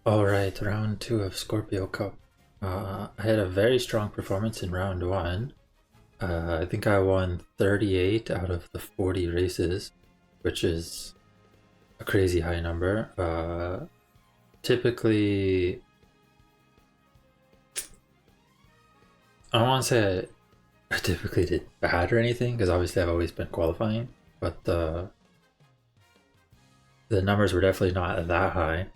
Alright, round two of Scorpio Cup. I had a very strong performance in round one. I think I won 38 out of the 40 races, which is a crazy high number. Typically, I don't want to say I typically did bad or anything, because obviously I've always been qualifying, but the numbers were definitely not that high.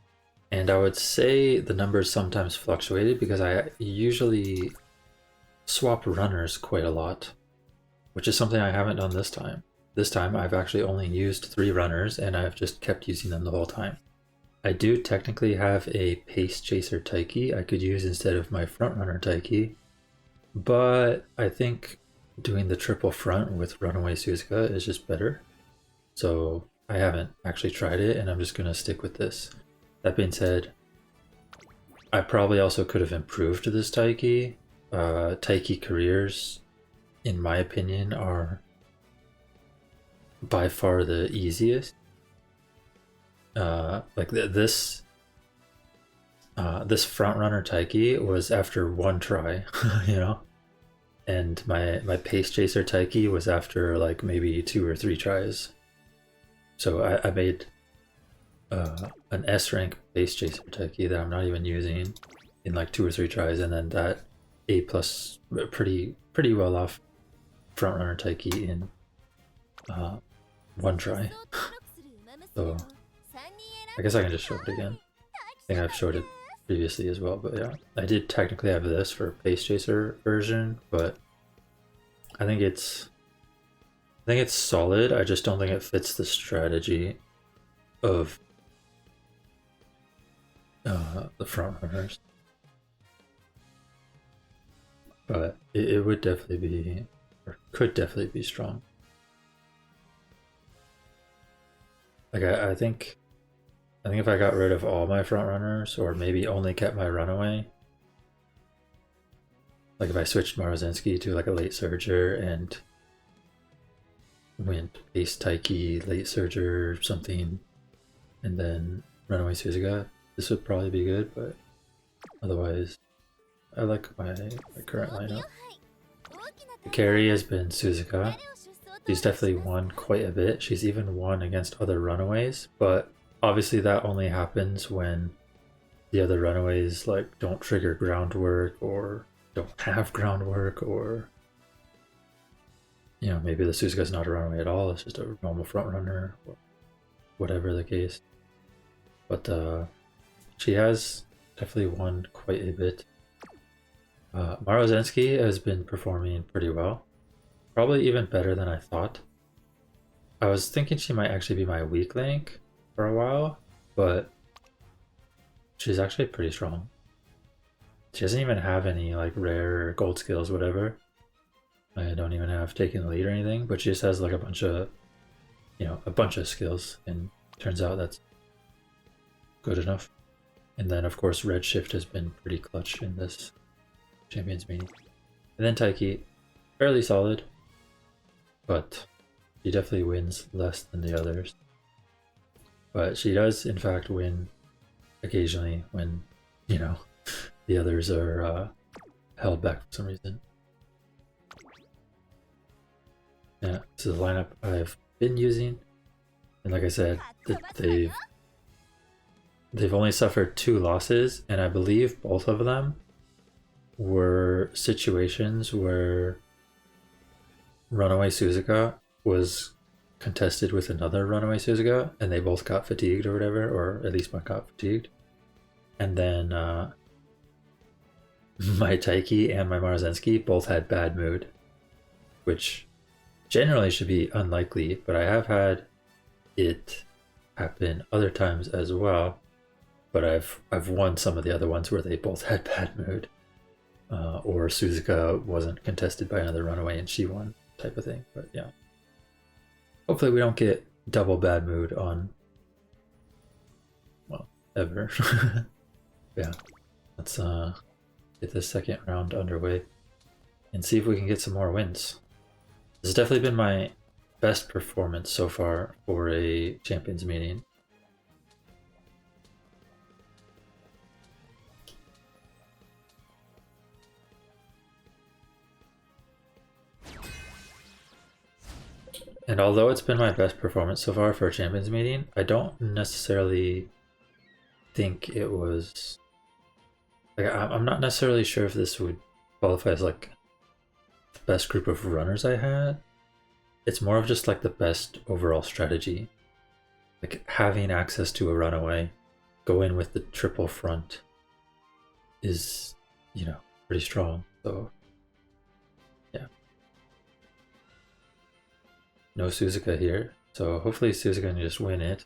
And I would say the numbers sometimes fluctuated because I usually swap runners quite a lot, which is something I haven't done this time. This time I've actually only used 3 runners and I've just kept using them the whole time. I do technically have a Pace Chaser Taiki I could use instead of my front runner Taiki, but I think doing the triple front with Runaway Suzuka is just better. So I haven't actually tried it and I'm just going to stick with this. That being said, I probably also could have improved this Taiki. Taiki careers, in my opinion, are by far the easiest. This front runner Taiki was after one try, you know, and my Pace Chaser Taiki was after like maybe 2 or 3 tries. So I made an S rank Pace Chaser Taiki that I'm not even using in like 2 or 3 tries, and then that A plus pretty well off front runner Taiki in one try. So I guess I can just show it again. I think I've showed it previously as well, but yeah, I did technically have this for Pace Chaser version, but I think it's solid. I just don't think it fits the strategy of the front runners. But it would definitely be, or could definitely be strong. Like I think if I got rid of all my front runners, or maybe only kept my runaway, like if I switched Maruzensky to like a late surger and went Ace Taiki, late surger, or something, and then Runaway Suzuka, this would probably be good, but otherwise, I like my current lineup. The carry has been Suzuka. She's definitely won quite a bit. She's even won against other runaways, but obviously that only happens when the other runaways like don't trigger groundwork or don't have groundwork, or you know, maybe the Suzuka's not a runaway at all, it's just a normal front runner, or whatever the case. But she has definitely won quite a bit. Maruzensky has been performing pretty well. Probably even better than I thought. I was thinking she might actually be my weak link for a while, but she's actually pretty strong. She doesn't even have any like rare gold skills, whatever. I don't even have taken the lead or anything, but she just has like a bunch of, you know, a bunch of skills, and turns out that's good enough. And then of course Redshift has been pretty clutch in this Champions meeting. And then Taiki, fairly solid, but she definitely wins less than the others. But she does in fact win occasionally when, you know, the others are held back for some reason. Yeah, this is the lineup I've been using, and like I said, they've only suffered 2 losses, and I believe both of them were situations where Runaway Suzuka was contested with another Runaway Suzuka, and they both got fatigued or whatever, or at least one got fatigued. And then my Taiki and my Maruzensky both had bad mood, which generally should be unlikely, but I have had it happen other times as well. But I've won some of the other ones where they both had bad mood. Or Suzuka wasn't contested by another runaway and she won, type of thing. But yeah, hopefully we don't get double bad mood on, well, ever. Yeah, let's get this second round underway and see if we can get some more wins. This has definitely been my best performance so far for a Champions meeting. And although it's been my best performance so far for a Champions meeting, I don't necessarily think it was... Like, I'm not necessarily sure if this would qualify as like the best group of runners I had. It's more of just like the best overall strategy. Like having access to a runaway, go in with the triple front is, you know, pretty strong. So yeah. No Suzuka here. So hopefully Suzuka can just win it.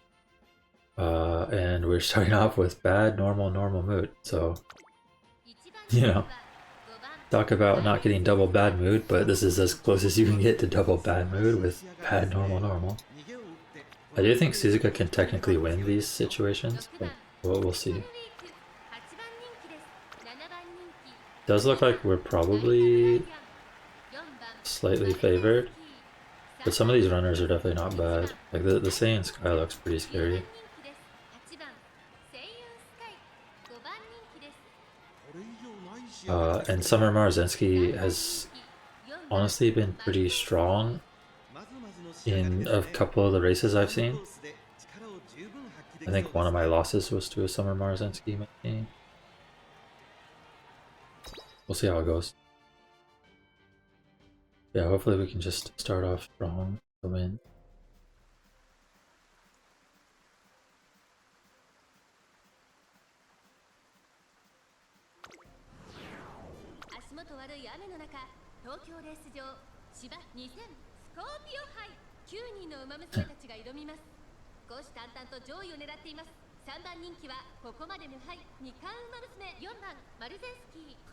And we're starting off with bad, normal mood. So, you know, talk about not getting double bad mood, but this is as close as you can get to double bad mood with bad, normal. I do think Suzuka can technically win these situations, but we'll see. Does look like we're probably slightly favored, but some of these runners are definitely not bad. Like the Saiyan Sky looks pretty scary. And Summer Maruzensky has honestly been pretty strong in a couple of the races I've seen. I think one of my losses was to a Summer Maruzensky maybe. We'll see how it goes. Yeah, hopefully we can just start off strong to win.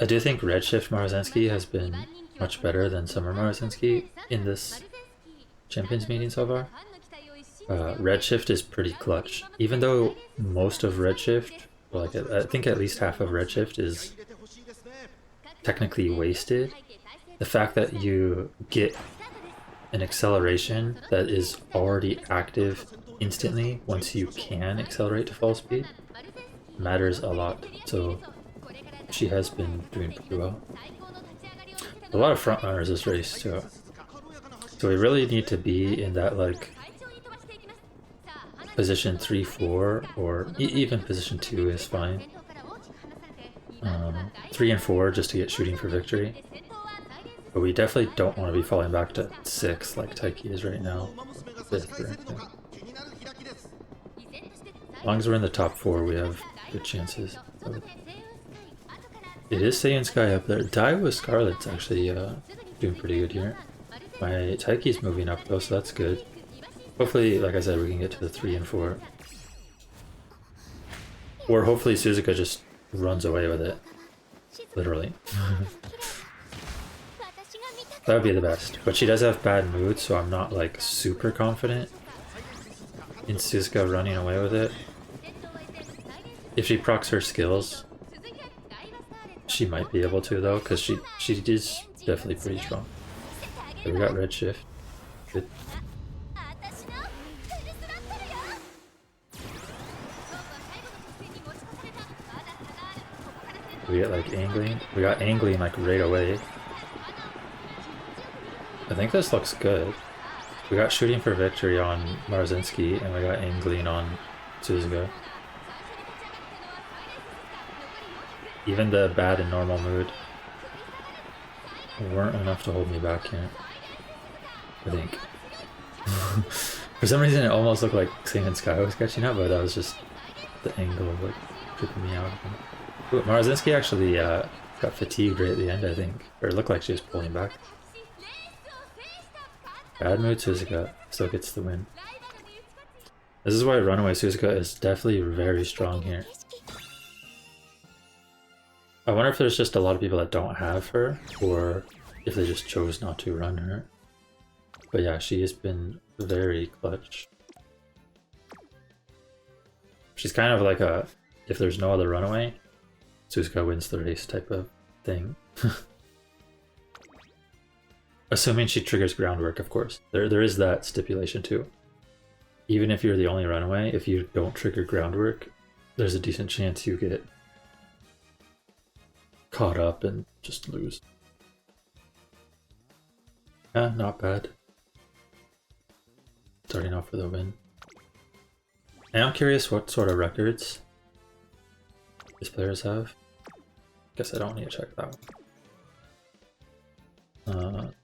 I do think Redshift Maruzensky has been much better than Summer Maruzensky in this Champions meeting so far. Redshift is pretty clutch. Even though most of Redshift, like I think at least half of Redshift is technically wasted, the fact that you get an acceleration that is already active instantly once you can accelerate to full speed matters a lot. So she has been doing pretty well. A lot of front runners this race too. So we really need to be in that like position 3-4 or even position 2 is fine. 3 and 4 just to get shooting for victory. But we definitely don't want to be falling back to 6 like Taiki is right now. 5th or anything. As long as we're in the top 4 we have good chances. It is Saiyan Sky up there. Dai with Scarlet's actually doing pretty good here. My Taiki's moving up though, so that's good. Hopefully, like I said, we can get to the 3 and 4. Or hopefully Suzuka just runs away with it. Literally. That would be the best. But she does have bad mood, so I'm not like super confident in Suzuka running away with it. If she procs her skills, she might be able to though, because she is definitely pretty strong. So we got Redshift. Good. We get like angling. We got angling like right away. I think this looks good. We got shooting for victory on Maruzensky and we got angling on Suzuka. Even the bad and normal mood weren't enough to hold me back here, I think. For some reason it almost looked like Saiyan Sky was catching up, but that was just the angle of like tripping me out. Ooh, Maruzensky actually got fatigued right at the end, I think. Or it looked like she was pulling back. Bad mood Suzuka still gets the win. This is why Runaway Suzuka is definitely very strong here. I wonder if there's just a lot of people that don't have her, or if they just chose not to run her. But yeah, she has been very clutch. She's kind of like a, if there's no other runaway, Suzuka wins the race type of thing. Assuming she triggers groundwork, of course. There is that stipulation too. Even if you're the only runaway, if you don't trigger groundwork, there's a decent chance you get caught up and just lose. Not bad. starting off with a win. And I'm curious what sort of records these players have. Guess I don't need to check that one.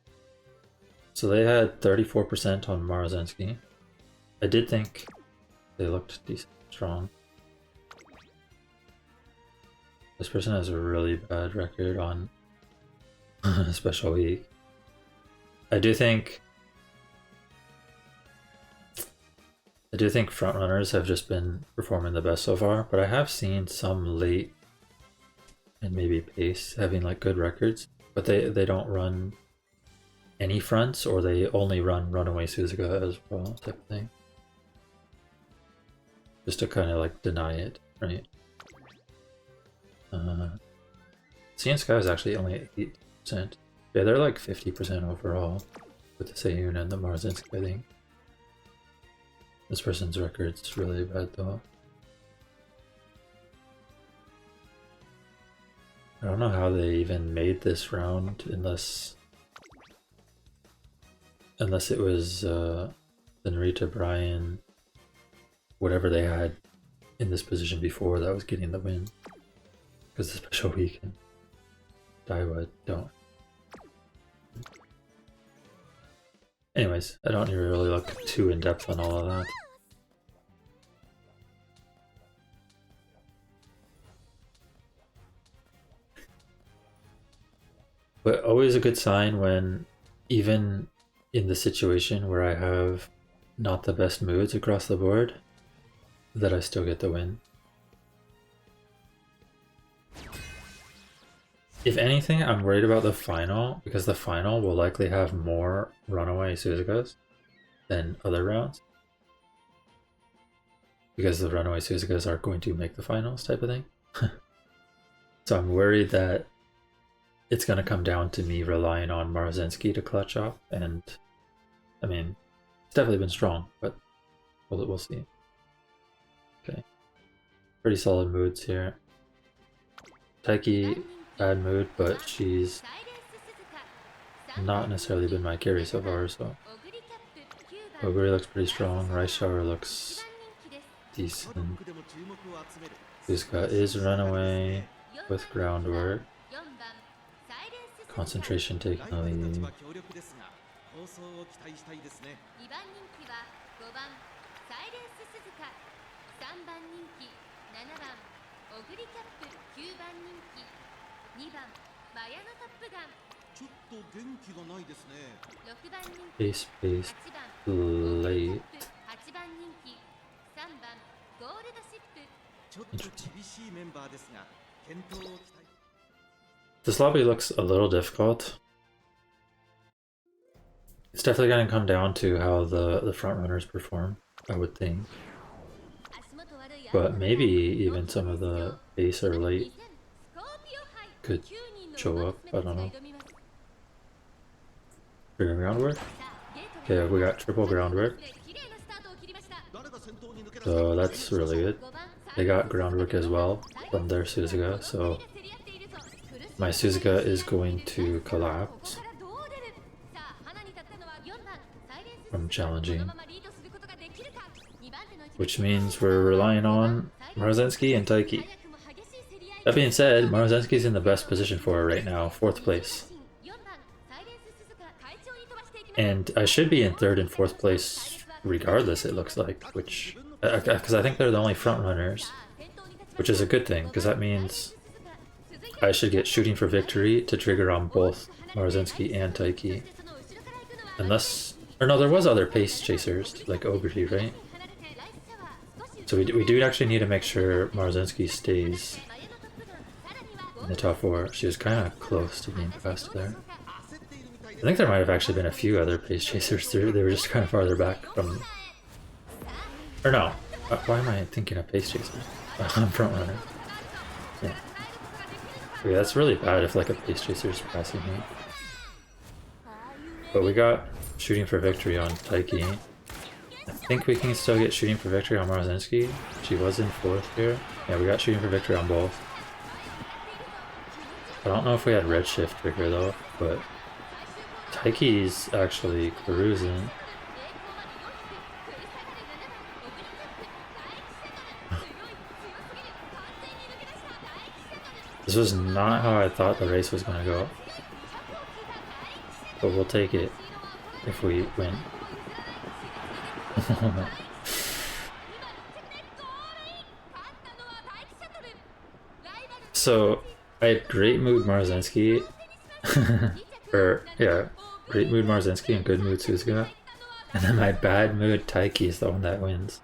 So they had 34% on Maruzensky. I did think they looked decent, strong. This person has a really bad record on Special Week. I do think frontrunners have just been performing the best so far, but I have seen some late and maybe pace having like good records, but they don't run any fronts, or they only run Runaway Suzuka as well, type of thing. Just to kind of like deny it, right? Sea Sky is actually only 8%. Yeah, they're like 50% overall with the Seiyun and the Maruzensky, I think. This person's record's really bad though. I don't know how they even made this round unless it was Narita, Brian, whatever they had in this position before that was getting the win. Because the Special Week and Daiwa don't. Anyways, I don't need to really look too in depth on all of that. But always a good sign when, even in the situation where I have not the best moods across the board, that I still get the win. If anything, I'm worried about the final, because the final will likely have more Runaway Suzukas than other rounds. Because the Runaway Suzukas are going to make the finals, type of thing. So I'm worried that it's going to come down to me relying on Maruzensky to clutch up, and I mean, it's definitely been strong, but we'll see. Okay. Pretty solid moods here. Taiki, bad mood, but she's not necessarily been my carry so far, so. Oguri looks pretty strong, Rice Shower looks decent. Suzuka is Runaway with groundwork. Concentration taking the lead. Pace, late. This lobby looks a little difficult. It's definitely going to come down to how the front runners perform, I would think. But maybe even some of the base or late could show up, I don't know. Trigger groundwork? Okay, we got triple groundwork. So that's really good. They got groundwork as well from their Suzuka, so my Suzuka is going to collapse from challenging, which means we're relying on Maruzensky and Taiki. That being said, Maruzensky's in the best position for her right now, 4th place. And I should be in 3rd and 4th place regardless, it looks like, which, because I think they're the only front runners, which is a good thing, because that means I should get shooting for victory to trigger on both Maruzensky and Taiki. Unless, or no, there was other pace chasers, like Ogre, right? So we do actually need to make sure Maruzensky stays in the top 4. She was kind of close to being passed there. I think there might have actually been a few other pace chasers through. They were just kind of farther back from... Or no. Why am I thinking of pace chasers? I'm front runner. Yeah. Okay, that's really bad if like a pace chaser is passing me. But we got shooting for victory on Taiki. I think we can still get shooting for victory on Maruzensky. She was in 4th here. Yeah, we got shooting for victory on both. I don't know if we had redshift trigger though, but Taiki's actually cruising. This was not how I thought the race was going to go, but we'll take it if we win. So I had Great Mood Maruzensky, or yeah, Great Mood Maruzensky and Good Mood Suzuka, and then my Bad Mood Taiki is the one that wins.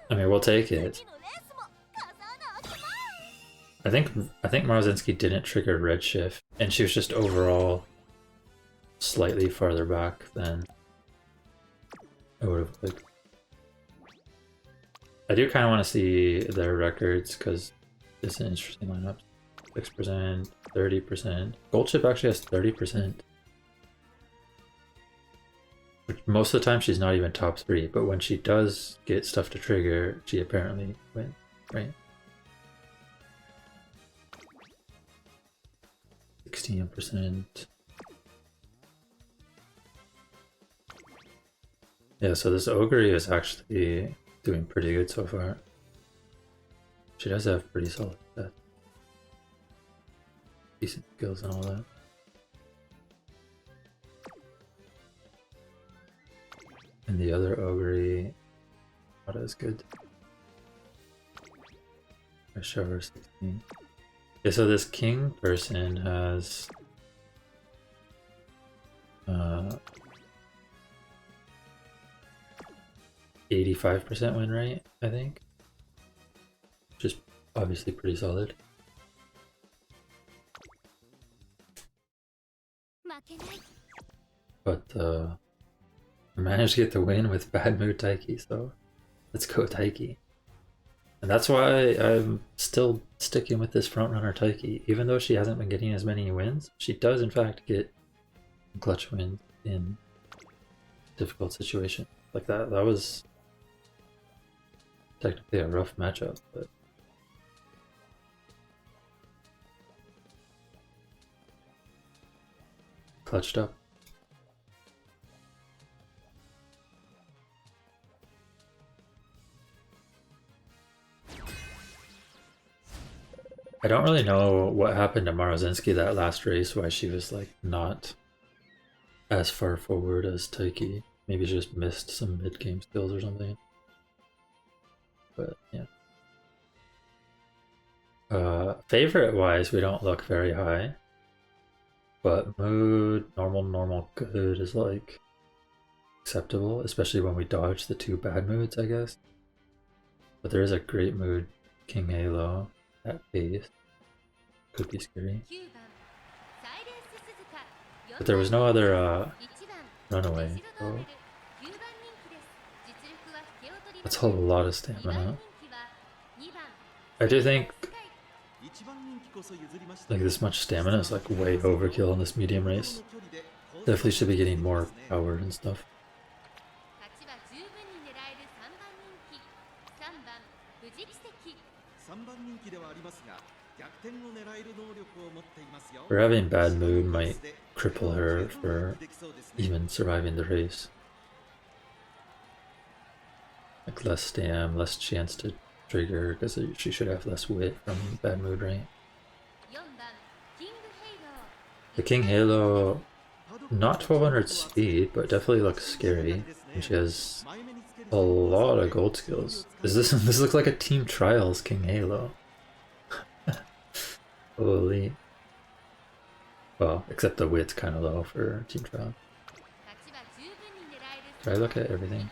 I mean, we'll take it. I think Maruzensky didn't trigger Redshift, and she was just overall slightly farther back than I would have liked. I do kind of want to see their records because it's an interesting lineup. 6%, 30%. Gold Chip actually has 30%. Which most of the time she's not even top 3, but when she does get stuff to trigger, she apparently wins, right? 16%. Yeah, so this Ogre is actually doing pretty good so far. She does have pretty solid stats. Decent skills and all that. And the other Ogre, not as good. I show her 16. Yeah, so this king person has 85% win rate, I think. Which is obviously pretty solid. But I managed to get the win with Bad Mood Taiki, so let's go Taiki. And that's why I'm still sticking with this frontrunner Taiki. Even though she hasn't been getting as many wins, she does in fact get clutch wins in difficult situations. Like that was technically a rough matchup, but clutched up. I don't really know what happened to Maruzensky that last race, why she was like not as far forward as Taiki. Maybe she just missed some mid-game skills or something. But yeah. Favorite wise, we don't look very high. But mood, normal, good is like acceptable, especially when we dodge the 2 bad moods, I guess. But there is a great mood, King Halo, at base. Could be scary. But there was no other runaway, so that's a lot of stamina. I do think like this much stamina is like way overkill in this medium race. Definitely should be getting more power and stuff. Her having bad mood might cripple her for even surviving the race. Like less stam, less chance to trigger because she should have less wit from bad mood, right? The King Halo, not 1200 speed, but definitely looks scary. And she has a lot of gold skills. This looks like a Team Trials King Halo. Holy. Well, except the wit's kind of low for Team Trials. Try to look at everything.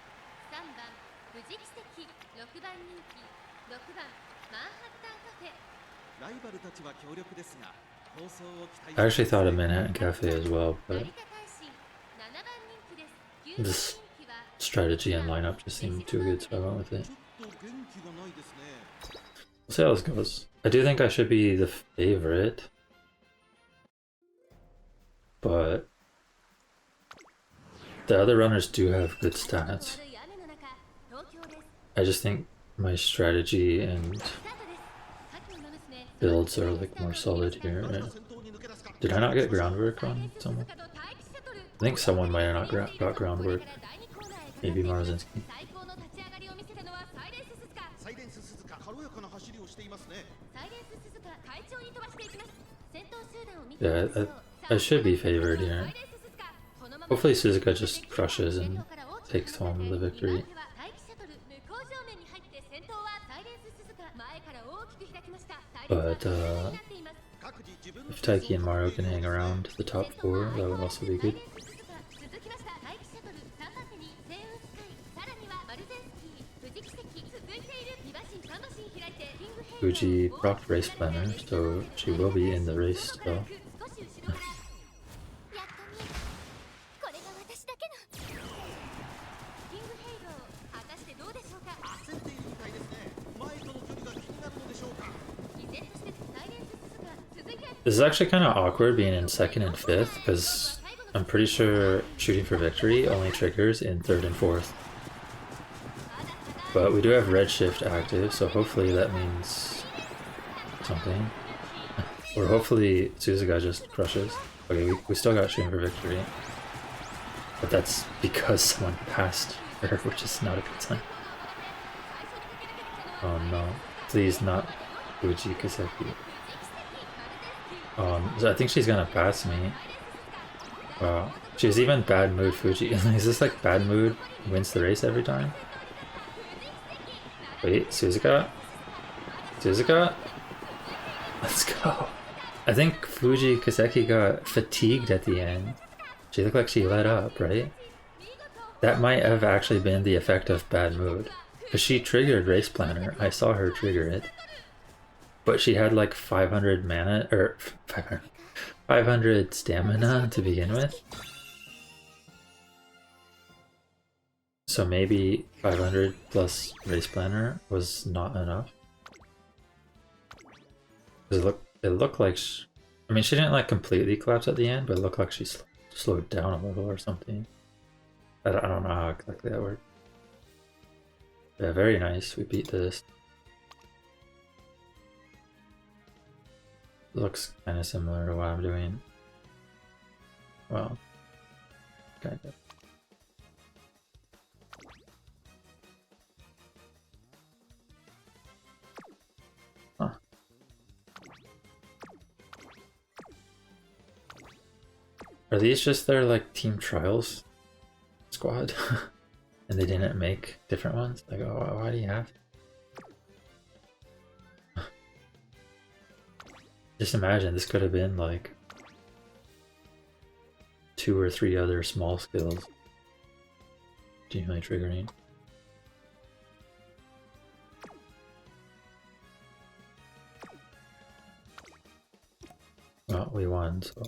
I actually thought of Manhattan Cafe as well, but this strategy and lineup just seemed too good, so I went with it. We'll see how this goes. I do think I should be the favorite, but the other runners do have good stats. I just think my strategy and builds are like more solid here. Right? Did I not get groundwork on someone? I think someone might have not got groundwork. Maybe Maruzensky. Yeah, I should be favored here. Hopefully Suzuka just crushes and takes home the victory. But if Taiki and Mario can hang around the top 4, that would also be good. Fuji proc race planner, so she will be in the race still. This is actually kind of awkward being in 2nd and 5th, because I'm pretty sure shooting for victory only triggers in 3rd and 4th. But we do have Redshift active, so hopefully that means something. Or hopefully Suzuka just crushes. Okay, we still got shooting for victory. But that's because someone passed her, which is not a good sign. Oh no. Please not Fuji Kaseki. So I think she's gonna pass me. Wow. She was even bad mood Fuji. Is this like bad mood wins the race every time? Wait, Suzuka? Suzuka? Let's go. I think Fuji Kaseki got fatigued at the end. She looked like she let up, right? That might have actually been the effect of bad mood. Because she triggered Race Planner. I saw her trigger it. But she had like 500 mana, or 500 stamina to begin with. So maybe 500 plus Race Planner was not enough. It looked like I mean, she didn't like completely collapse at the end, but it looked like she slowed down a little or something. I don't know how exactly that worked. Yeah, very nice. We beat this. Looks kind of similar to what I'm doing. Well, kind of. Huh. Are these just their like team trials squad? And they didn't make different ones? Like, oh, why do you have to? Just imagine, this could have been like 2 or 3 other small skills. Genuinely triggering. Well, we won, so.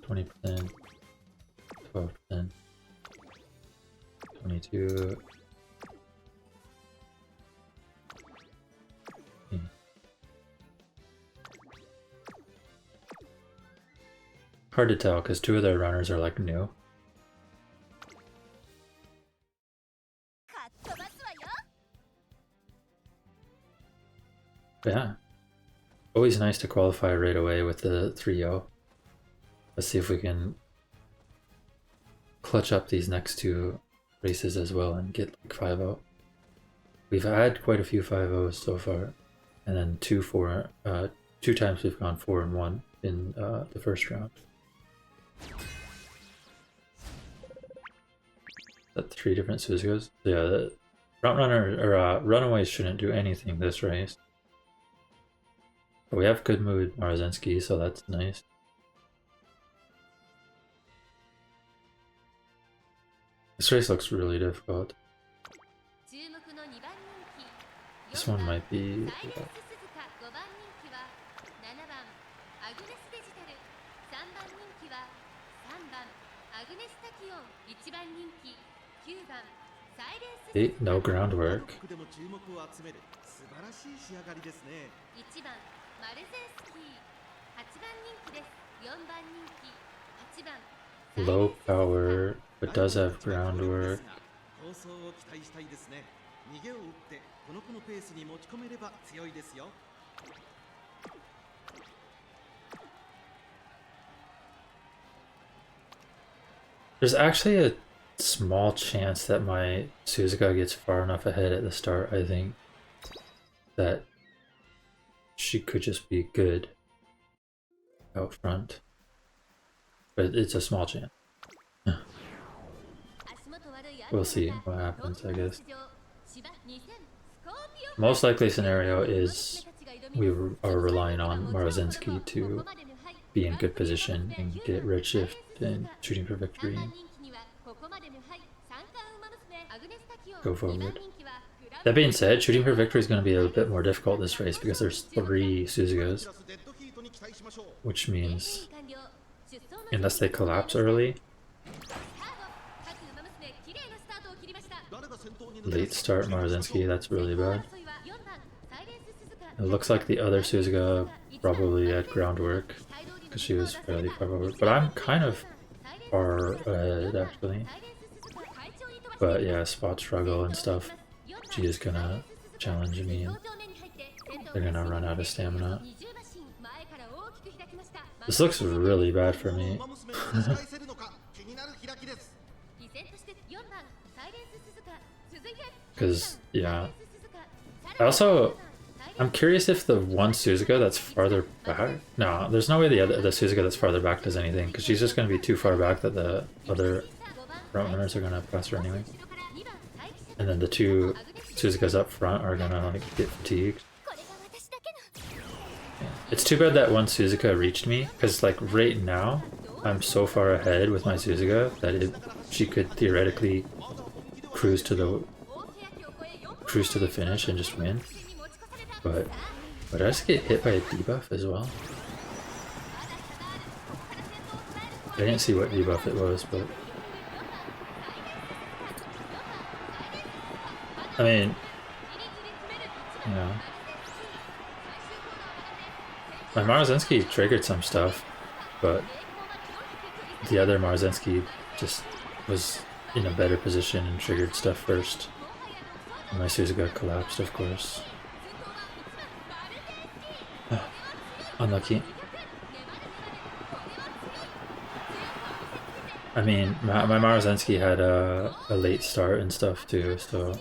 %, 12%, 22. Hard to tell because 2 of their runners are like new. But yeah, always nice to qualify right away with the 3-0. Let's see if we can clutch up these next 2 races as well and get like 5-0. We've had quite a few 5-0s so far, and then 2 times we've gone 4-1 in the first round. That 3 different Suzukas? Yeah, the front runner or runaways shouldn't do anything this race. But we have good mood Maruzensky, so that's nice. This race looks really difficult. This one might be. No groundwork. Low power, but does have groundwork. There's actually small chance that my Suzuka gets far enough ahead at the start. I think that she could just be good out front, but it's a small chance. We'll see what happens, I guess. Most likely scenario is we are relying on Maruzensky to be in good position and get red shift and shooting for victory. Go forward. That being said, shooting for victory is going to be a bit more difficult this race because there's 3 Suzukas, which means unless they collapse early, late start Maruzensky, that's really bad. It looks like the other Suzuka probably had groundwork because she was fairly far forward, but I'm kind of far ahead actually. But yeah, spot struggle and stuff, she is gonna challenge me and they're gonna run out of stamina. This looks really bad for me. Because, yeah. I'm curious if the one Suzuka that's farther back... No, there's no way the Suzuka that's farther back does anything, because she's just going to be too far back that the other front runners are going to pass her anyway. And then the 2 Suzukas up front are going to like get fatigued. Yeah. It's too bad that one Suzuka reached me, because like right now, I'm so far ahead with my Suzuka that she could theoretically cruise to the finish and just win. But I just get hit by a debuff as well? I didn't see what debuff it was, but I mean, you know, my Maruzensky triggered some stuff, but the other Maruzensky just was in a better position and triggered stuff first. And my Suzuka collapsed, of course. Unlucky. I mean, my Maruzensky had a late start and stuff too, so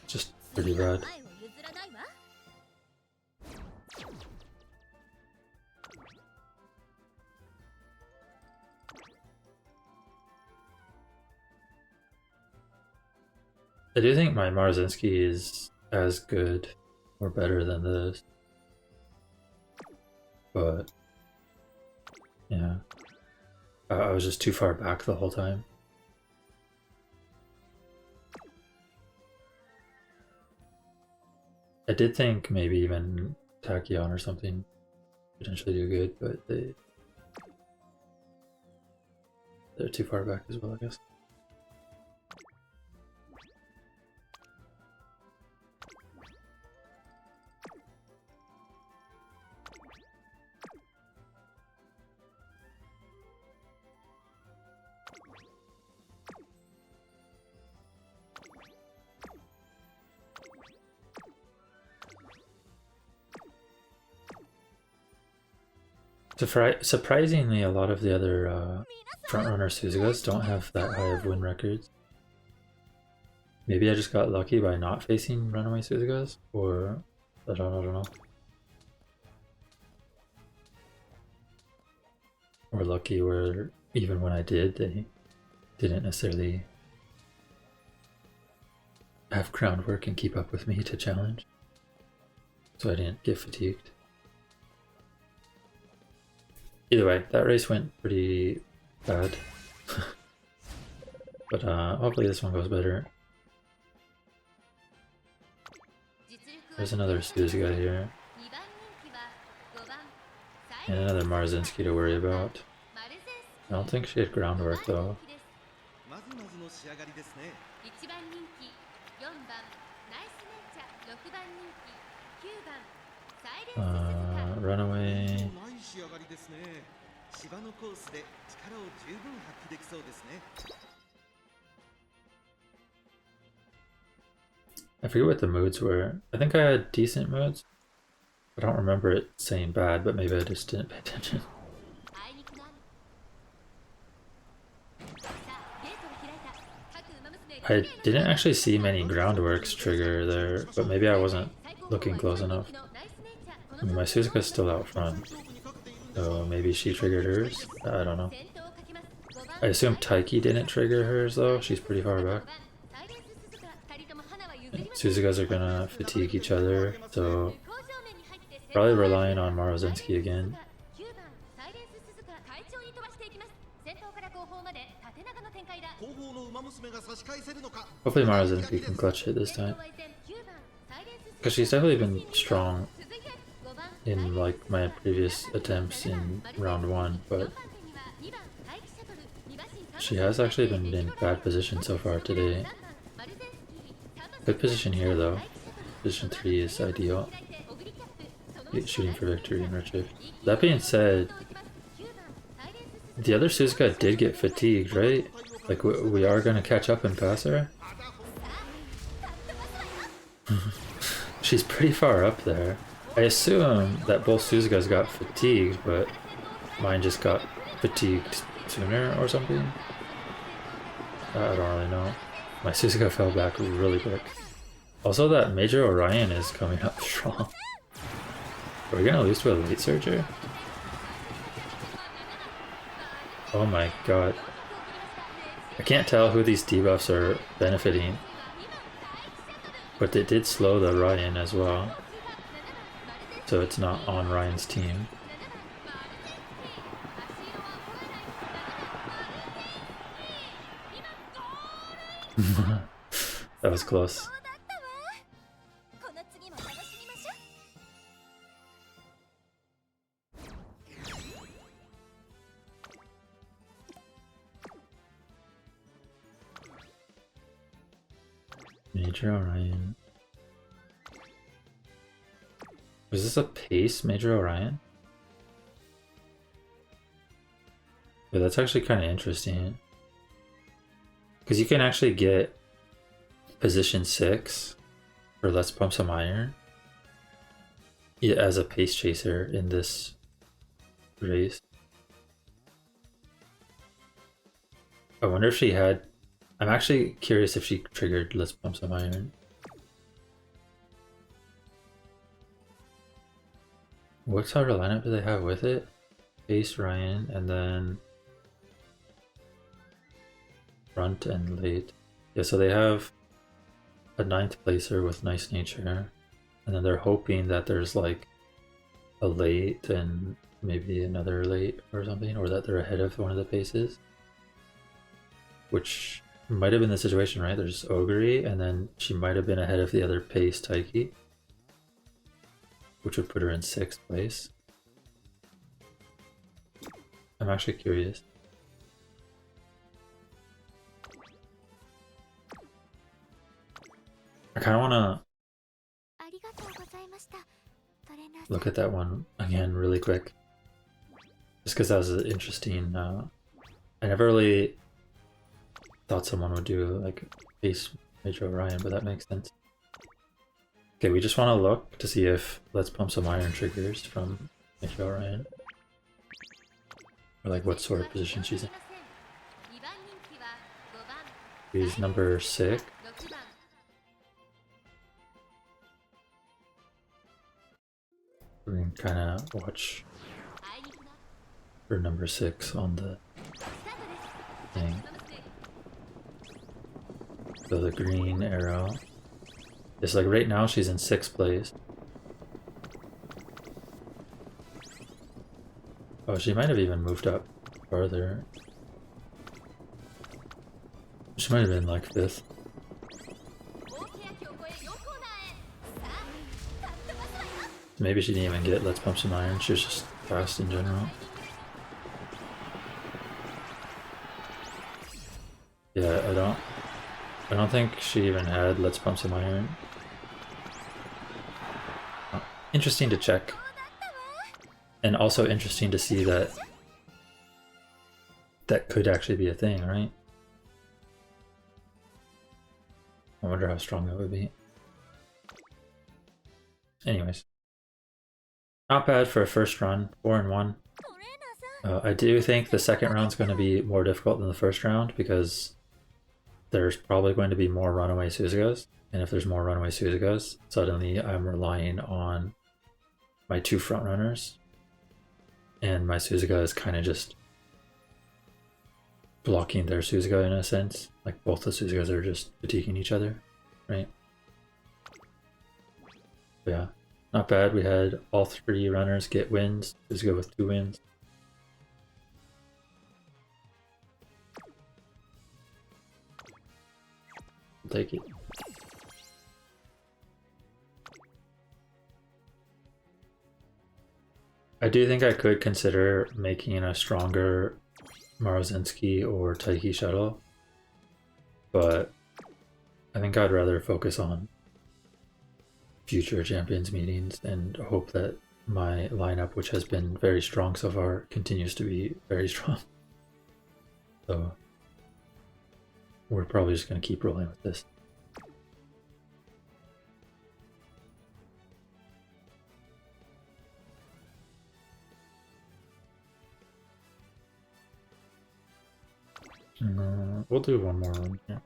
just pretty bad. I do think my Maruzensky is as good or better than this, but yeah, I was just too far back the whole time. I did think maybe even Tachyon or something potentially do good, but they're too far back as well, I guess. Surprisingly, a lot of the other frontrunner Suzukas don't have that high of win records. Maybe I just got lucky by not facing Runaway Suzukas, or I don't know. Or lucky where even when I did, they didn't necessarily have groundwork and keep up with me to challenge. So I didn't get fatigued. Either way, that race went pretty bad. But hopefully this one goes better. There's another Suzuka here. And another Maruzensky to worry about. I don't think she had groundwork though. Runaway. I forget what the moods were. I think I had decent moods. I don't remember it saying bad, but maybe I just didn't pay attention. I didn't actually see many groundworks trigger there, but maybe I wasn't looking close enough. I mean, my Suzuka's still out front, so maybe she triggered hers? I don't know. I assume Taiki didn't trigger hers though, she's pretty far back. Suzukas are gonna fatigue each other, so probably relying on Maruzensky again. Hopefully Maruzensky can clutch it this time. Because she's definitely been strong in like my previous attempts in round 1, but she has actually been in bad position so far today. Good position here though. Position 3 is ideal. Shooting for victory in redshift. That being said, the other Suzuka did get fatigued, right? Like we are gonna catch up and pass her? She's pretty far up there. I assume that both Suzukas got fatigued, but mine just got fatigued sooner or something. I don't really know. My Suzuka fell back really quick. Also, that Major Orion is coming up strong. Are we gonna lose to a late surger? Oh my god. I can't tell who these debuffs are benefiting. But they did slow the Ryan as well. So it's not on Ryan's team. That was close. Major Orion. Was this a pace Major Orion? Yeah, that's actually kind of interesting. Because you can actually get position 6 for Let's Pump Some Iron, yeah, as a pace chaser in this race. I wonder if she had... I'm actually curious if she triggered Let's Pump Some Iron. What sort of lineup do they have with it? Pace Ryan, and then front and late. Yeah, so they have a 9th placer with Nice Nature, and then they're hoping that there's like a late and maybe another late or something, or that they're ahead of one of the paces. Which might have been the situation, right? There's Ogre, and then she might have been ahead of the other pace Taiki, which would put her in 6th place. I'm actually curious. I kind of want to look at that one again really quick. Just because that was an interesting... I never really thought someone would do like base Major Orion, but that makes sense. Okay, we just want to look to see if Let's Pump Some Iron triggers from Major Orion. Or like what sort of position she's in. She's number 6. We can kind of watch for number 6 on the thing. So the green arrow. It's like right now she's in 6th place. Oh, she might have even moved up farther. She might have been like 5th. Maybe she didn't even get Let's Pump Some Iron, she was just fast in general. Yeah, I don't think she even had Let's Pump Some Iron. Oh, interesting to check. And also interesting to see that that could actually be a thing, right? I wonder how strong that would be. Anyways. Not bad for a first run, 4-1. I do think the second round's going to be more difficult than the first round because there's probably going to be more Runaway Suzukas, and if there's more Runaway Suzukas, suddenly I'm relying on my 2 front runners, and my Suzuka is kind of just blocking their Suzuka in a sense. Like both the Suzukas are just fatiguing each other, right? But yeah, not bad. We had all 3 runners get wins. Suzuka with 2 wins. I'll take it. I do think I could consider making a stronger Maruzensky or Taiki Shuttle, but I think I'd rather focus on future champions meetings and hope that my lineup, which has been very strong so far, continues to be very strong. So we're probably just going to keep rolling with this. We'll do one more one. Yeah.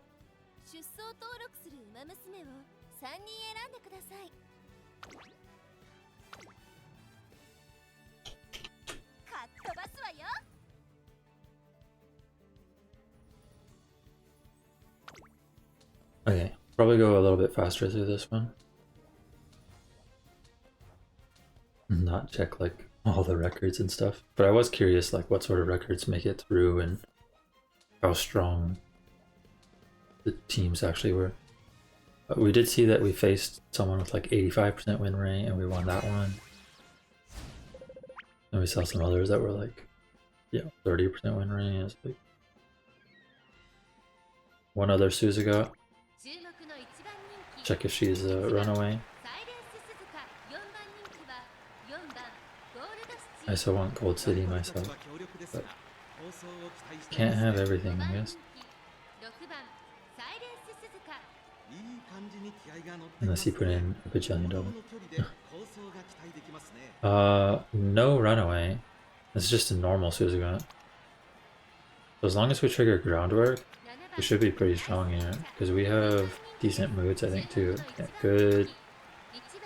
Okay, probably go a little bit faster through this one. Not check like all the records and stuff, but I was curious like what sort of records make it through and how strong the teams actually were. We did see that we faced someone with like 85% win rate and we won that one. And we saw some others that were like, yeah, 30% win rate. It's like one other Suzuka. Check if she's a runaway. I also want Gold City myself, but can't have everything, I guess. Unless you put in a bajillion double. No runaway. It's just a normal Suzuka. So as long as we trigger groundwork, we should be pretty strong here, because we have decent moods, I think, too. Yeah, good,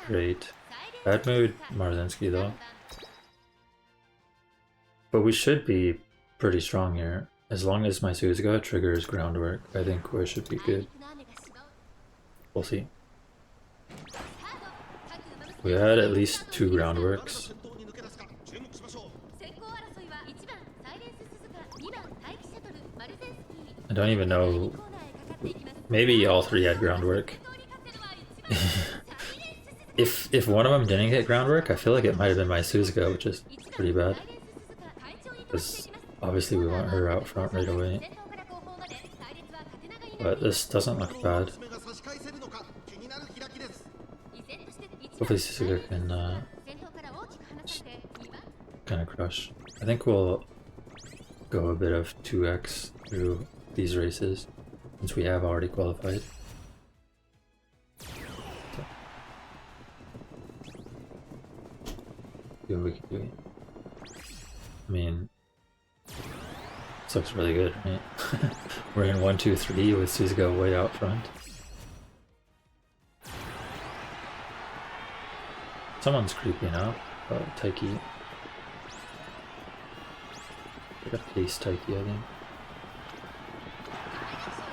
great. Bad mood, Maruzensky, though. But we should be pretty strong here. As long as my Suzuka triggers groundwork, I think we should be good. We'll see. We had at least 2 groundworks. I don't even know. Maybe all 3 had groundwork. If one of them didn't get groundwork, I feel like it might have been my Suzuka, which is pretty bad. Because obviously we want her out front right away. But this doesn't look bad. Hopefully Suzuka can kind of crush. I think we'll go a bit of 2x through these races, since we have already qualified. See what we can do. I mean, this looks really good, right? We're in 1, 2, 3 with Suzuka way out front. Someone's creeping up. Oh, Taiki. I got pace Taiki, I think.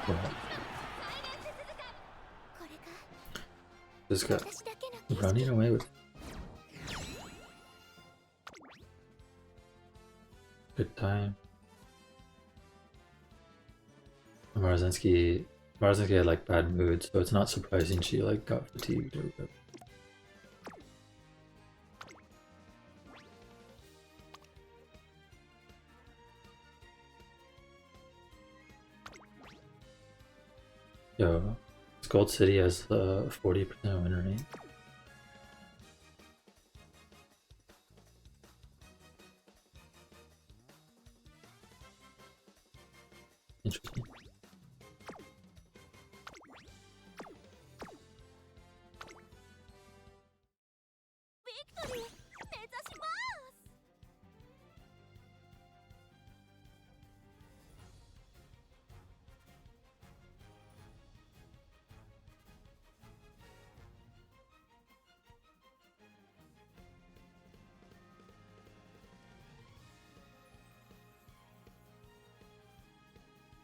Yeah. Suzuka running away with good time. Maruzensky had like bad mood, so it's not surprising she like got fatigued or whatever. Yo, this Gold City has 40% win rate. Interesting.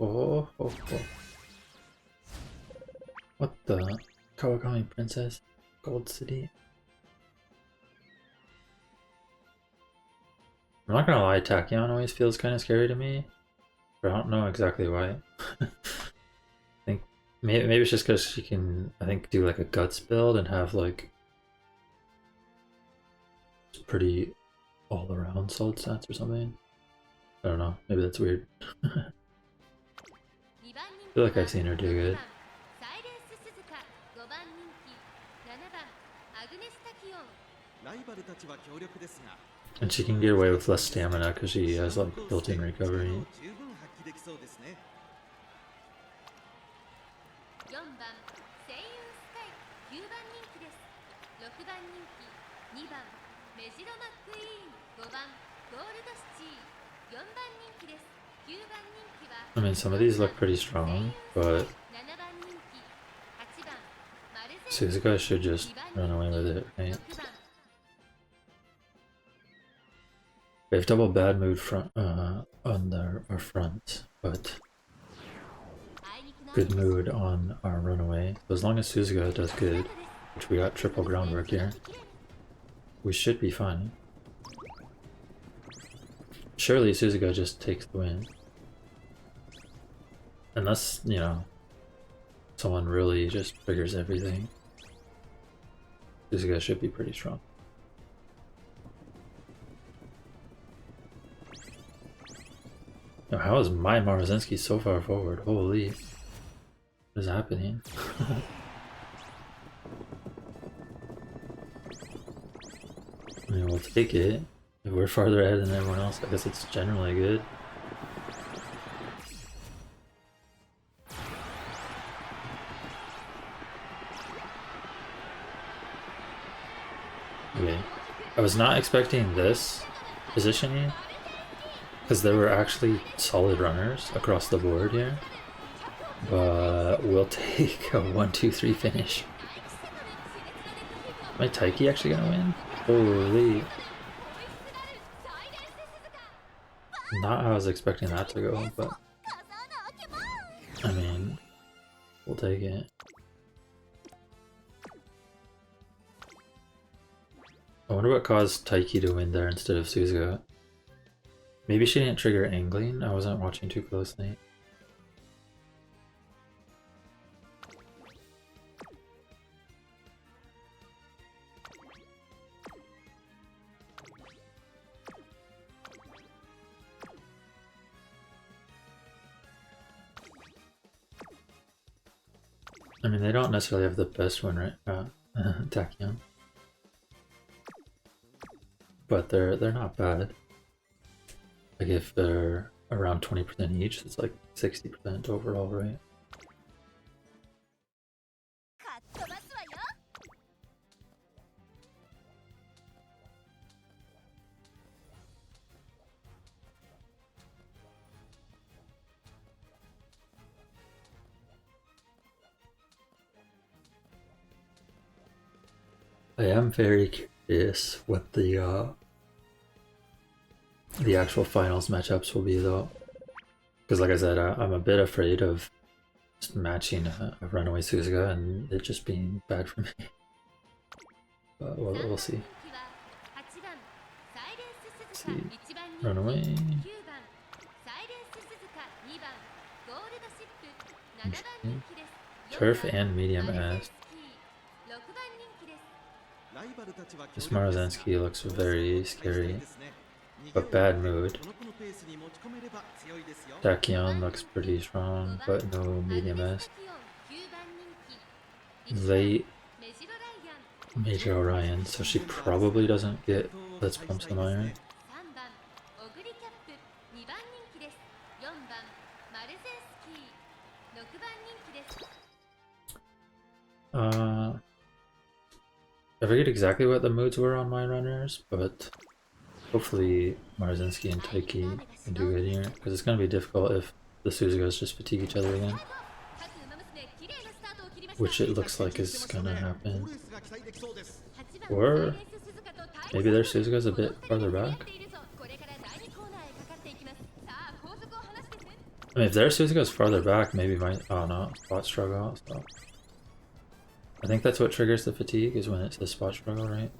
Oh, oh, oh. What the? Kawakami Princess? Gold City? I'm not gonna lie, Tachyon always feels kind of scary to me, but I don't know exactly why. I think maybe it's just because she can, I think, do like a guts build and have like pretty all-around solid stats or something. I don't know, maybe that's weird. I feel like I've seen her do good. And she can get away with less stamina because she has like built-in recovery. I mean, some of these look pretty strong, but Suzuka should just run away with it, right? We have double bad mood front on our front, but good mood on our runaway. So as long as Suzuka does good, which we got triple groundwork here, we should be fine. Surely Suzuka just takes the win. Unless, you know, someone really just triggers everything. Suzuka should be pretty strong. Now, how is my Maruzensky so far forward? Holy. What is happening? I mean, we'll take it. If we're farther ahead than everyone else, I guess it's generally good. Okay. I was not expecting this positioning, because there were actually solid runners across the board here. But we'll take a 1-2-3 finish. Am I Taiki actually gonna win? Holy. Not how I was expecting that to go, but I mean, we'll take it. I wonder what caused Taiki to win there instead of Suzuka. Maybe she didn't trigger angling, I wasn't watching too closely. I mean, they don't necessarily have the best one, right? Tachyon. But they're not bad. Like if they're around 20% each, it's like 60% overall, right? I am very curious what the actual finals matchups will be, though, because like I said, I'm a bit afraid of just matching a Runaway Suzuka and it just being bad for me. But we'll see. Let's see. Runaway. Turf and medium S. This Maruzensky looks very scary, but bad mood. Tachyon looks pretty strong, but no medium S. Late Major Orion, so she probably doesn't get Let's Pump Some Iron. I forget exactly what the moods were on my runners, but hopefully Maruzensky and Taiki can do good here, because it's going to be difficult if the Suzukas just fatigue each other again. Which it looks like is going to happen. Or maybe their Suzuka's a bit farther back. I mean, if their Suzuka's farther back, maybe my no spot struggle. So I think that's what triggers the fatigue is when it's the spot struggle, right?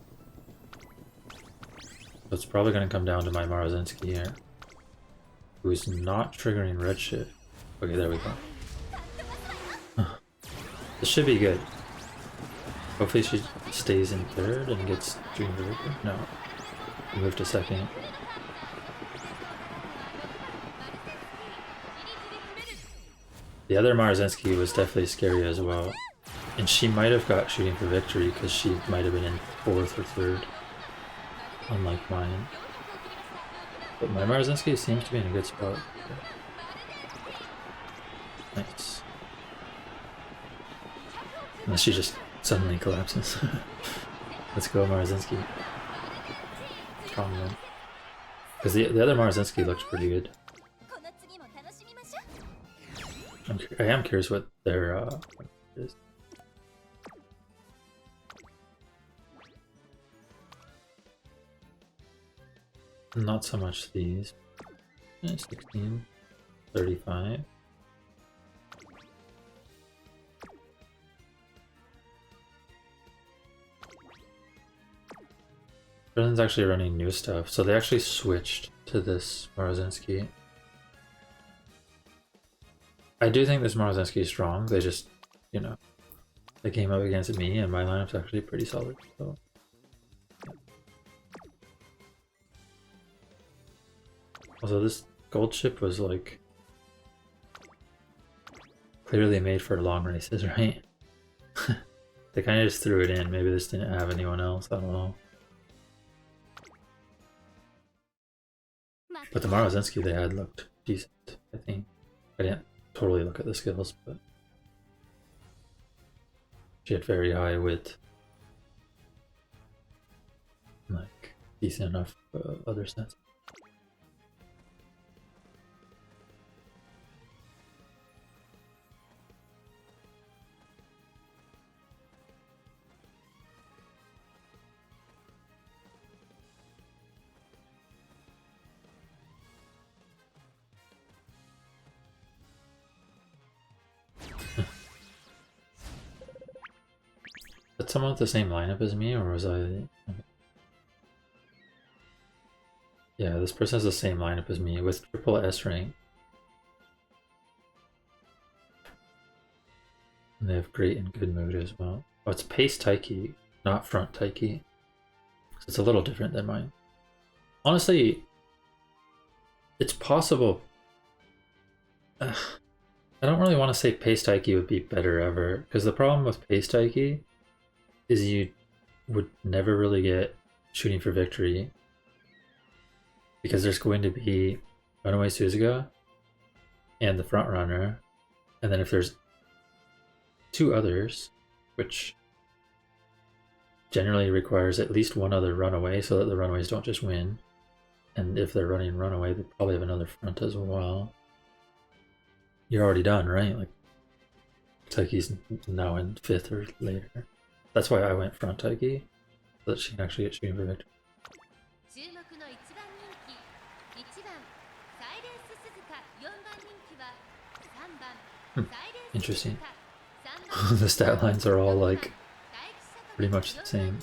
So it's probably going to come down to my Maruzensky here, who's not triggering redshift. Okay, there we go. This should be good. Hopefully she stays in third and gets Dream River. No, move to second. The other Maruzensky was definitely scary as well. And she might have got Shooting for Victory because she might have been in fourth or third, unlike mine. But my Maruzensky seems to be in a good spot. Nice. Unless she just suddenly collapses. Let's go, Maruzensky. Strong one. Because the other Maruzensky looks pretty good. I am curious what their is. Not so much these. 16, 35. Britain's actually running new stuff, so they actually switched to this Maruzensky. I do think this Maruzensky is strong. They just, you know, they came up against me, and my lineup's actually pretty solid. So, yeah. Also, this gold chip was like clearly made for long races, right? They kind of just threw it in. Maybe this didn't have anyone else. I don't know. But the Maruzensky they had looked decent, I think. I didn't totally look at the skills, but she had very high wit. Like, decent enough other stats. Is someone with the same lineup as me, or was I? Yeah, this person has the same lineup as me with triple S rank. And they have great and good mood as well. Oh, it's pace Taiki, not front Taiki. So it's a little different than mine. Honestly, it's possible. I don't really want to say pace Taiki would be better ever, because the problem with pace Taiki is you would never really get Shooting for Victory, because there's going to be Runaway Suzuka and the front runner, and then if there's two others, which generally requires at least one other runaway so that the runaways don't just win, and if they're running runaway they probably have another front as well. You're already done, right? Like, Taiki's now in 5th or later. That's why I went front Taiki, so that she can actually get Shooting for Victory. Interesting. The stat lines are all like pretty much the same.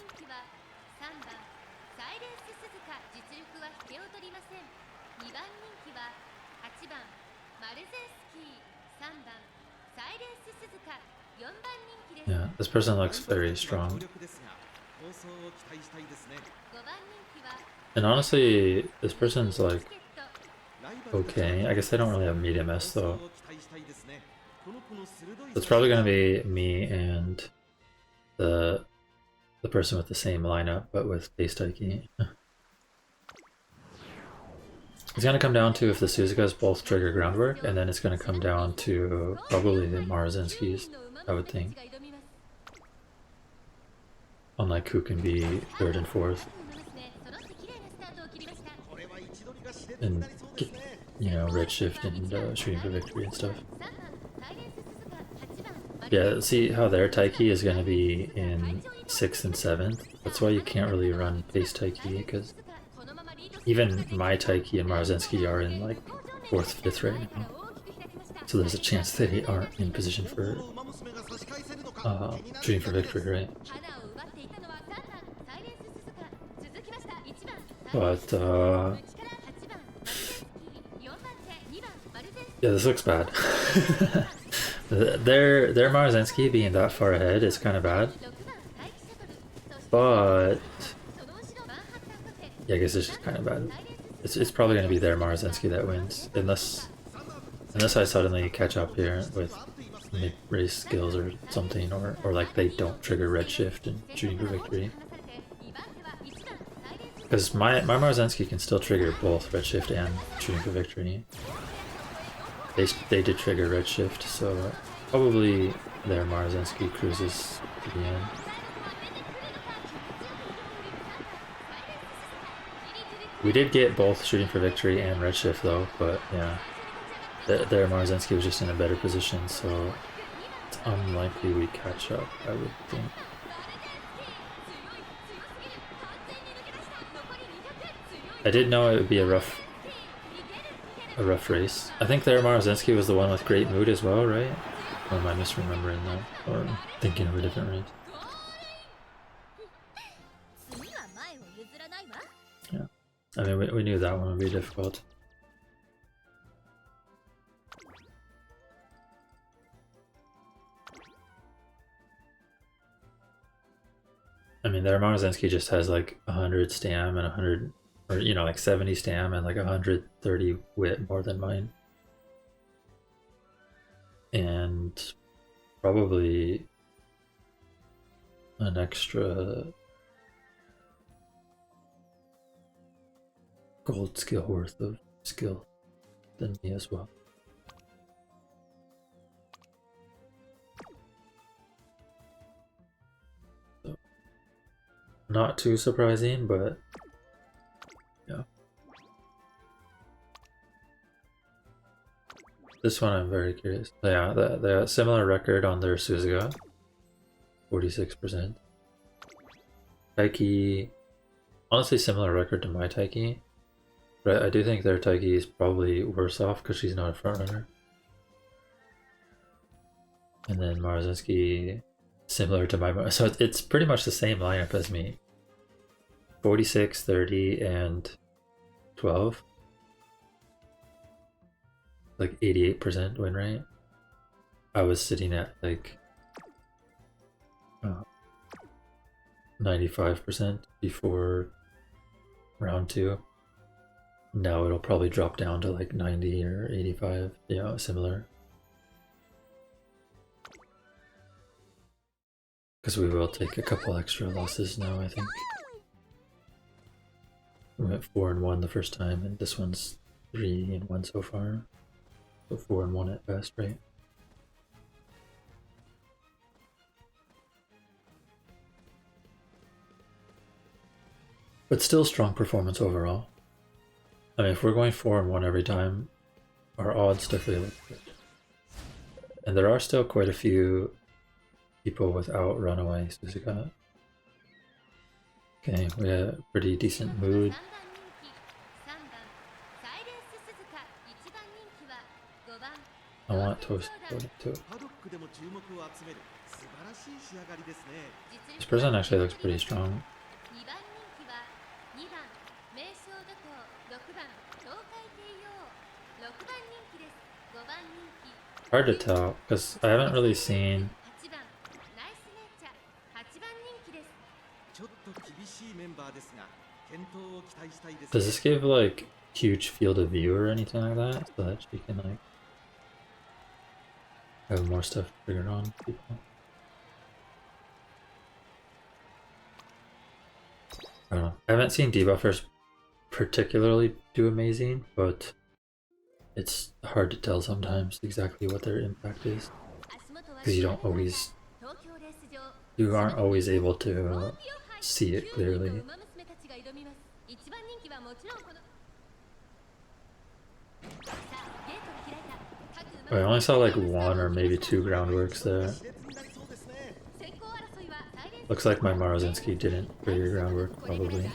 Yeah, this person looks very strong. And honestly, this person's like okay. I guess they don't really have medium S though. It's probably gonna be me and the person with the same lineup, but with base Taiki. It's gonna come down to if the Suzukas both trigger groundwork, and then it's gonna come down to probably the Maruzenskys, I would think. On like who can be 3rd and 4th. And get, you know, redshift and Shooting for Victory and stuff. Yeah, see how their Taiki is gonna be in 6th and 7th? That's why you can't really run base Taiki, because even my Taiki and Maruzensky are in like 4th, 5th right now. So there's a chance they aren't in position for shooting for victory, right? But yeah, this looks bad. their Maruzensky being that far ahead is kind of bad. But yeah, I guess it's just kind of bad. It's probably going to be their Maruzensky that wins, unless I suddenly catch up here with mid-race skills or something, or like they don't trigger redshift and shooting for victory. Because my Maruzensky can still trigger both redshift and shooting for victory. They did trigger redshift, so probably their Maruzensky cruises to the end. We did get both shooting for victory and redshift though, but yeah, their Maruzensky was just in a better position, so it's unlikely we catch up, I would think. I did know it would be a rough race. I think their Maruzensky was the one with great mood as well, right? Or am I misremembering that? Or thinking of a different race? Yeah. I mean, we knew that one would be difficult. I mean, their Maruzensky just has like 100 stam and 100, or you know, like 70 stam and like 130 wit more than mine. And probably an extra gold skill worth of skill than me as well. So, not too surprising, but yeah. This one I'm very curious. Yeah, the similar record on their Suzuka, 46%. Taiki, honestly similar record to my Taiki. But I do think their Taiki is probably worse off because she's not a frontrunner. And then Maruzensky, similar to my... So it's pretty much the same lineup as me. 46, 30, and 12. Like 88% win rate. I was sitting at like 95% before round 2. Now it'll probably drop down to like 90 or 85, yeah, similar. Because we will take a couple extra losses now, I think. We went 4-1 the first time, and this one's 3-1 so far. So 4-1 at best, right? But still strong performance overall. I mean, if we're going 4-1 every time, our odds definitely look good. And there are still quite a few people without Runaway Suzuka. Okay, we have a pretty decent mood. I want Toast too. This person actually looks pretty strong. Hard to tell, because I haven't really seen... Does this give like huge field of view or anything like that, so that she can like have more stuff figured on people? I don't know. I haven't seen debuffers particularly do amazing, but it's hard to tell sometimes exactly what their impact is, because you aren't always able to see it clearly. I only saw like 1 or maybe 2 groundworks there. Looks like my Maruzensky didn't trigger groundwork, probably.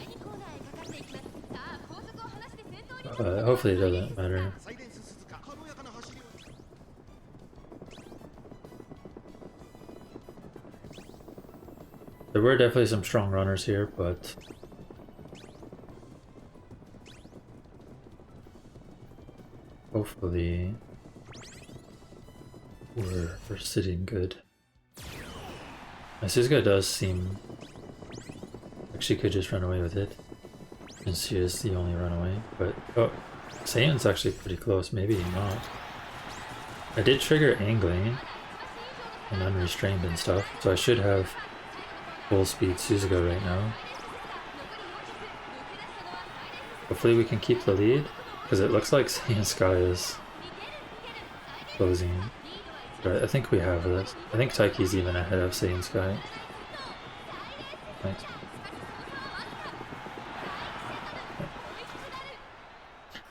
Hopefully it doesn't matter. There were definitely some strong runners here, but hopefully we're sitting good. My Suzuka does seem like she could just run away with it, since she is the only runaway, but oh, Saiyan's actually pretty close, maybe not. I did trigger angling and unrestrained and stuff, so I should have full speed Suzuka right now. Hopefully we can keep the lead, because it looks like Saiyan Sky is closing. But I think we have this. I think Taiki's even ahead of Saiyan Sky. Nice.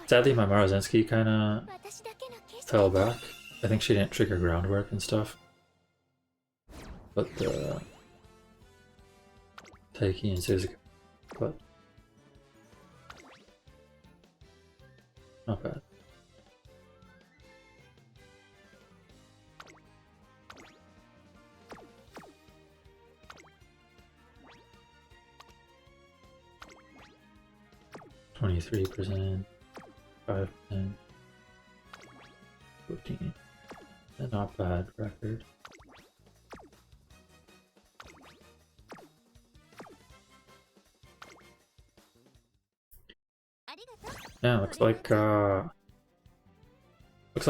Sadly, my Maruzensky kind of fell back. I think she didn't trigger groundwork and stuff. But the Taiki and Suzuka, but not bad. %, 5%, 14. Not bad record. Yeah, looks like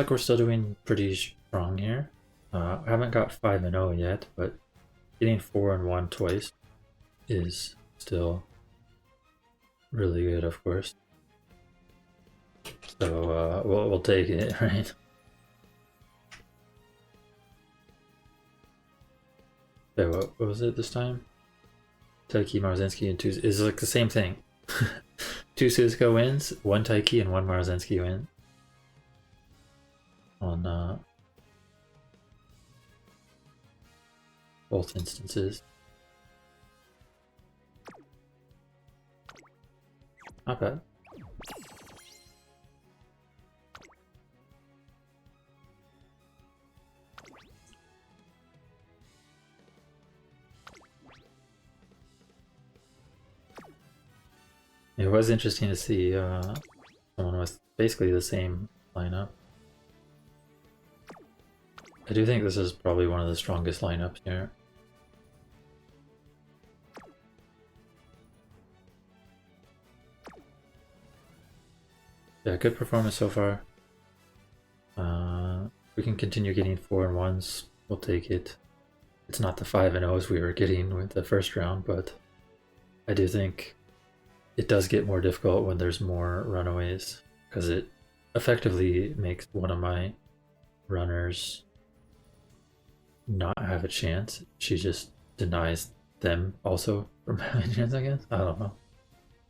we're still doing pretty strong here. I haven't got 5-0 yet, but getting 4-1 twice is still really good, of course. So we'll take it, right? So what was it this time? Taiki, Maruzensky, and 2 is like the same thing. 2 Suzuka wins, 1 Taiki and 1 Maruzensky win. On both instances. Not bad. It was interesting to see someone with basically the same lineup. I do think this is probably one of the strongest lineups here. Yeah, good performance so far. We can continue getting 4-1s. We'll take it. It's not the 5-0s we were getting with the first round, but I do think it does get more difficult when there's more runaways, because it effectively makes one of my runners not have a chance. She just denies them also from having a chance, I guess. I don't know.